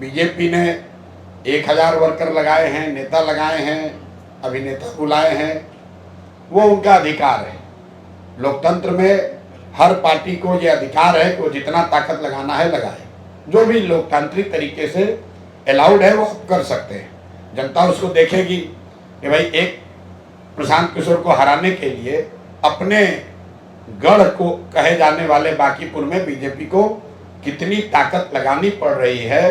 BJP ने 1000 worker लगाए हैं, नेता लगाए हैं, अभिनेता बुलाए हैं, वो उनका अधिकार है। लोकतंत्र में हर पार्टी को ये अधिकार है कि वो जितना ताकत लगाना है लगाए, जो भी लोकतांत्रिक तरीके से अलाउड है वो कर सकते हैं। जनता उसको देखेगी कि भाई एक प्रशांत किशोर को हराने के लिए अपने गढ़ को कहे जाने वाले बांकीपुर में बीजेपी को कितनी ताकत लगानी पड़ रही है,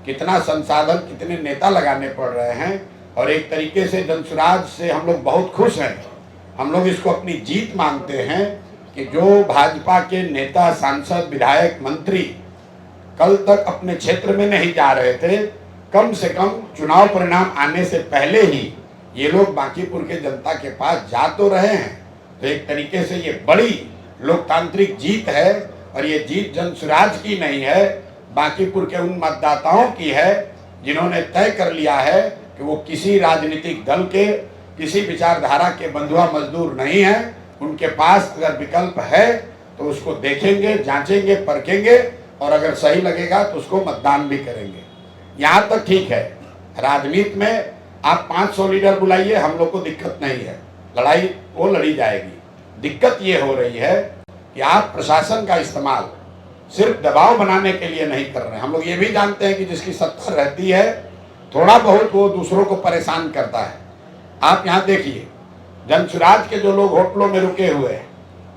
कितना संसाधन, कितने नेता लगाने पड़ रहे हैं। और एक तरीके से जनसुराज से हम लोग बहुत खुश हैं। हम लोग इसको अपनी जीत मानते हैं कि जो भाजपा के नेता, सांसद, विधायक, मंत्री कल तक अपने क्षेत्र में नहीं जा रहे थे, कम से कम चुनाव परिणाम आने से पहले ही ये लोग बांकीपुर के जनता के पास जा तो रहे हैं। तो एक तरीके से ये बड़ी लोकतांत्रिक जीत है। और ये जीत जनसुराज की नहीं है, बांकीपुर के उन मतदाताओं की है जिन्होंने तय कर लिया है कि वो किसी राजनीतिक दल के, किसी विचारधारा के बंधुआ मजदूर नहीं है। उनके पास अगर विकल्प है तो उसको देखेंगे, जांचेंगे, परखेंगे और अगर सही लगेगा तो उसको मतदान भी करेंगे। यहाँ तक ठीक है, राजनीति में आप 500 लीडर बुलाइए, हम लोग को दिक्कत नहीं है, लड़ाई वो लड़ी जाएगी। दिक्कत ये हो रही है कि आप प्रशासन का इस्तेमाल सिर्फ दबाव बनाने के लिए नहीं कर रहे हैं। हम लोग ये भी जानते हैं कि जिसकी सत्ता रहती है थोड़ा बहुत वो दूसरों को परेशान करता है। आप यहाँ देखिए, जनसुराज के जो लोग होटलों में रुके हुए हैं,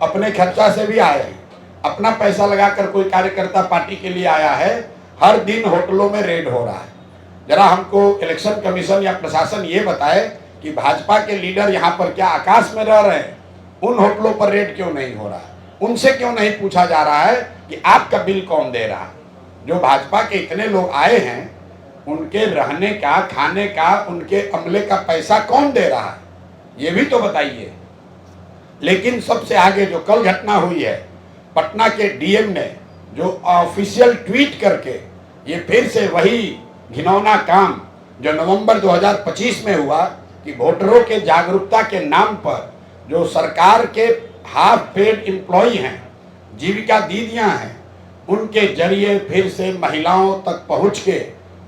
अपने खर्चा से भी आए हैं, अपना पैसा लगाकर कोई कार्यकर्ता पार्टी के लिए आया है, हर दिन होटलों में रेड हो रहा है। जरा हमको इलेक्शन कमीशन या प्रशासन ये बताए कि भाजपा के लीडर यहाँ पर क्या आकाश में रह रहे हैं? उन होटलों पर रेड क्यों नहीं हो रहा है? उनसे क्यों नहीं पूछा जा रहा है कि आपका बिल कौन दे रहा है? जो भाजपा के इतने लोग आए हैं, उनके रहने का, खाने का, उनके अमले का पैसा कौन दे रहा है? ये भी तो बताइए। लेकिन सबसे आगे जो कल घटना हुई है, पटना के डीएम ने जो ऑफिशियल ट्वीट करके ये फिर से वही घिनौना काम जो नवंबर 2025 में हुआ कि वोटरों के जागरूकता के नाम पर जो सरकार के हाफ पेड एम्प्लॉई हैं, जीविका दीदियां हैं, उनके जरिए फिर से महिलाओं तक पहुंच के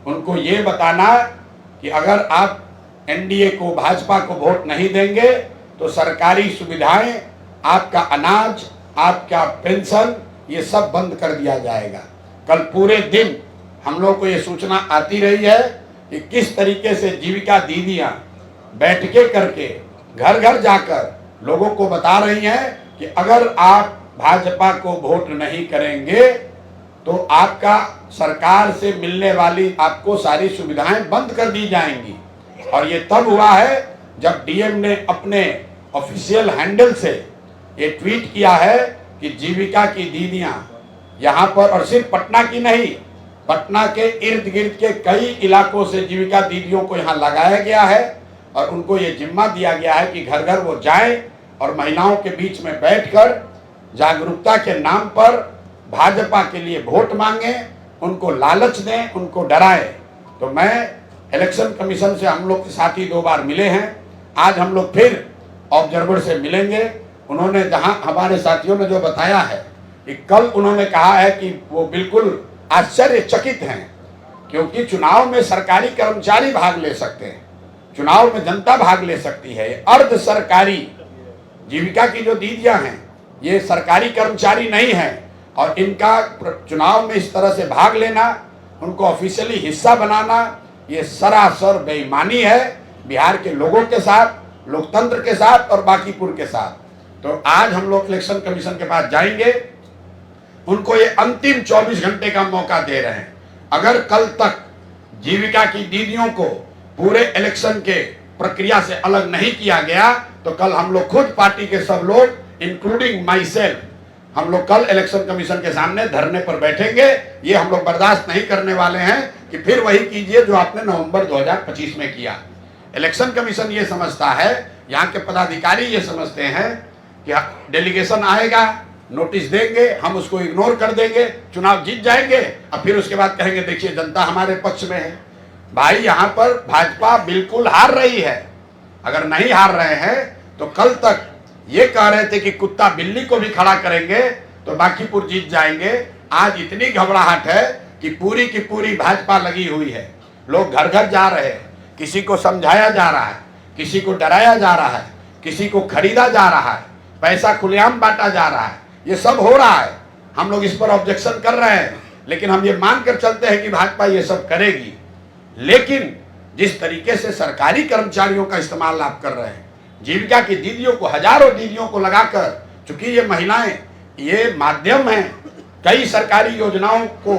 उनको ये बताना कि अगर आप एनडीए को, भाजपा को वोट नहीं देंगे तो सरकारी सुविधाएं, आपका अनाज, आपका पेंशन, ये सब बंद कर दिया जाएगा। कल पूरे दिन हम लोग को ये सूचना आती रही है कि किस तरीके से जीविका दीदियां बैठके करके घर घर जाकर लोगों को बता रही हैं कि अगर आप भाजपा को वोट नहीं करेंगे तो आपका सरकार से मिलने वाली आपको सारी सुविधाएं बंद कर दी जाएंगी। और ये तब हुआ है जब डीएम ने अपने ऑफिशियल हैंडल से ये ट्वीट किया है कि जीविका की दीदियां यहाँ पर, और सिर्फ पटना की नहीं, पटना के इर्द गिर्द के कई इलाकों से जीविका दीदियों को यहाँ लगाया गया है और उनको ये जिम्मा दिया गया है कि घर घर वो जाएं और महिलाओं के बीच में बैठकर जागरूकता के नाम पर भाजपा के लिए वोट मांगे, उनको लालच दें, उनको डराएं। तो मैं इलेक्शन कमीशन से हम लोग के साथ ही 2 बार मिले हैं, आज हम लोग फिर ऑब्जर्वर से मिलेंगे। उन्होंने जहां हमारे साथियों ने जो बताया है कि कल उन्होंने कहा है कि वो बिल्कुल आश्चर्यचकित हैं क्योंकि चुनाव में सरकारी कर्मचारी भाग ले सकते हैं, चुनाव में जनता भाग ले सकती है। अर्ध सरकारी जीविका की जो दीदियां हैं ये सरकारी कर्मचारी नहीं है और इनका चुनाव में इस तरह से भाग लेना, उनको ऑफिशियली हिस्सा बनाना, ये सरासर बेईमानी है बिहार के लोगों के साथ, लोकतंत्र के साथ और बांकीपुर के साथ। तो आज हम लोग इलेक्शन कमीशन के पास जाएंगे, उनको ये अंतिम 24 घंटे का मौका दे रहे हैं। अगर कल तक जीविका की दीदियों को पूरे इलेक्शन के प्रक्रिया से अलग नहीं किया गया तो कल हम लोग खुद पार्टी के सब लोग इंक्लूडिंग माई सेल्फ, हम लोग कल इलेक्शन कमीशन के सामने धरने पर बैठेंगे। ये हम लोग बर्दाश्त नहीं करने वाले हैं कि फिर वही कीजिए जो आपने नवंबर 2025 में किया। इलेक्शन कमीशन ये समझता है, यहाँ के पदाधिकारी ये समझते हैं कि डेलीगेशन आएगा, नोटिस देंगे, हम उसको इग्नोर कर देंगे, चुनाव जीत जाएंगे और फिर उसके बाद कहेंगे देखिए जनता हमारे पक्ष में है। भाई यहाँ पर भाजपा बिल्कुल हार रही है। अगर नहीं हार रहे हैं तो कल तक ये कह रहे थे कि कुत्ता बिल्ली को भी खड़ा करेंगे तो बांकीपुर जीत जाएंगे। आज इतनी घबराहट है कि पूरी की पूरी भाजपा लगी हुई है। लोग घर घर जा रहे हैं, किसी को समझाया जा रहा है, किसी को डराया जा रहा है, किसी को खरीदा जा रहा है, पैसा खुलेआम बांटा जा रहा है। ये सब हो रहा है, हम लोग इस पर ऑब्जेक्शन कर रहे हैं, लेकिन हम ये मानकर चलते हैं कि भाजपा ये सब करेगी। लेकिन जिस तरीके से सरकारी कर्मचारियों का इस्तेमाल आप कर रहे हैं, जीविका की दीदियों को, हजारों दीदियों को लगाकर, चूंकि ये महिलाएं ये माध्यम है कई सरकारी योजनाओं को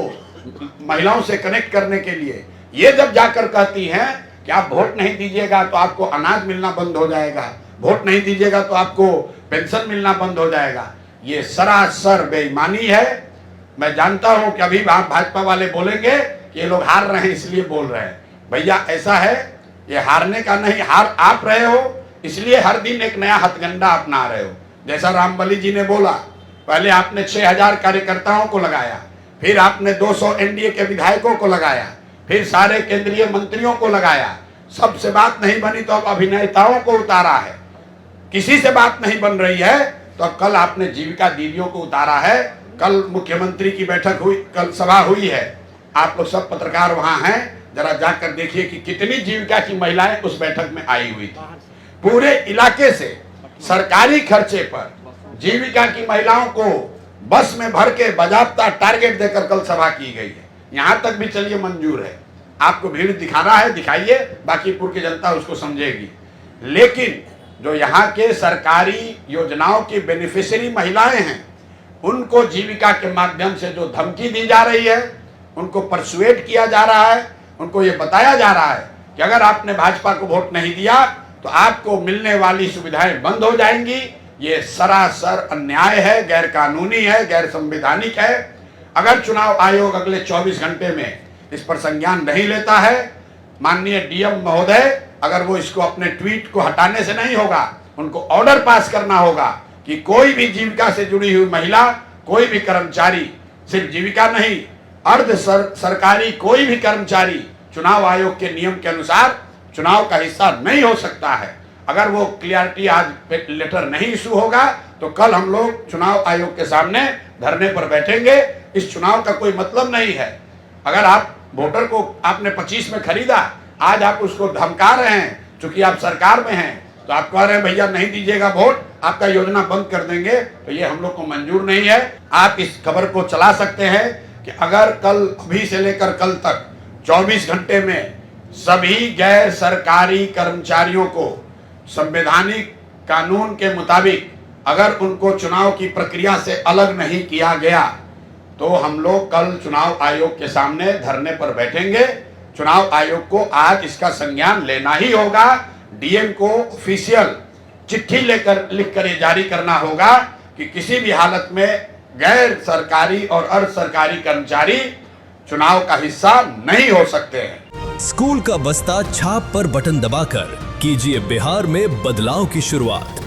महिलाओं से कनेक्ट करने के लिए, ये जब जाकर कहती हैं कि आप वोट नहीं दीजिएगा तो आपको अनाज मिलना बंद हो जाएगा, वोट नहीं दीजिएगा तो आपको पेंशन मिलना बंद हो जाएगा, ये सरासर बेईमानी है। मैं जानता हूं कि अभी भाजपा वाले बोलेंगे कि ये लोग हार रहे हैं इसलिए बोल रहे हैं। भैया ऐसा है, ये हारने का नहीं, हार आप रहे हो, इसलिए हर दिन एक नया हथकंडा अपना रहे हो। जैसा रामबली जी ने बोला, पहले आपने 6000 कार्यकर्ताओं को लगाया, फिर आपने 200 एनडीए के विधायकों को लगाया, फिर सारे केंद्रीय मंत्रियों को लगाया, सबसे बात नहीं बनी तो अब अभिनेताओं को उतारा है, किसी से बात नहीं बन रही है तो अब कल आपने जीविका दीदियों को उतारा है। कल मुख्यमंत्री की बैठक हुई, कल सभा हुई है, आप लोग सब पत्रकार वहां हैं, जरा जाकर देखिए कि कितनी जीविका की महिलाएं उस बैठक में आई हुई थी। पूरे इलाके से सरकारी खर्चे पर जीविका की महिलाओं को बस में भर के बाजाबता टारगेट देकर कल सभा की गई है। यहां तक भी चलिए मंजूर है, आपको भीड़ दिखाना है दिखाइए, बाकीपुर की जनता उसको समझेगी। लेकिन जो यहाँ के सरकारी योजनाओं की बेनिफिशियरी महिलाएं हैं, उनको जीविका के माध्यम से जो धमकी दी जा रही है, उनको परसुएट किया जा रहा है, उनको ये बताया जा रहा है कि अगर आपने भाजपा को वोट नहीं दिया तो आपको मिलने वाली सुविधाएं बंद हो जाएंगी। ये सरासर अन्याय है, गैर कानूनी है, गैर संवैधानिक है। अगर चुनाव आयोग अगले 24 घंटे में इस पर संज्ञान नहीं लेता है, माननीय डीएम महोदय, अगर वो इसको अपने ट्वीट को हटाने से नहीं होगा, उनको ऑर्डर पास करना होगा कि कोई भी जीविका से जुड़ी हुई महिला, कोई भी कर्मचारी, सिर्फ जीविका नहीं, अर्ध सरकारी कोई भी कर्मचारी चुनाव आयोग के नियम के अनुसार चुनाव का हिस्सा नहीं हो सकता है। अगर वो क्लियरिटी आज लेटर नहीं इशू होगा तो कल हम लोग चुनाव आयोग के सामने धरने पर बैठेंगे। इस चुनाव का कोई मतलब नहीं है। अगर आप वोटर को आपने 25 में खरीदा, आज आप उसको धमका रहे हैं, चूंकि आप सरकार में हैं तो आप कह रहे हैं भैया नहीं दीजिएगा वोट, आपका योजना बंद कर देंगे, तो ये हम लोग को मंजूर नहीं है। आप इस खबर को चला सकते हैं कि अगर कल अभी से लेकर कल तक 24 घंटे में सभी गैर सरकारी कर्मचारियों को संवैधानिक कानून के मुताबिक अगर उनको चुनाव की प्रक्रिया से अलग नहीं किया गया तो हम लोग कल चुनाव आयोग के सामने धरने पर बैठेंगे। चुनाव आयोग को आज इसका संज्ञान लेना ही होगा। डीएम को ऑफिशियल चिट्ठी लिखकर ये जारी करना होगा कि किसी भी हालत में गैर सरकारी और अर्ध सरकारी कर्मचारी चुनाव का हिस्सा नहीं हो सकते हैं। स्कूल का बस्ता छाप पर बटन दबाकर कीजिए बिहार में बदलाव की शुरुआत।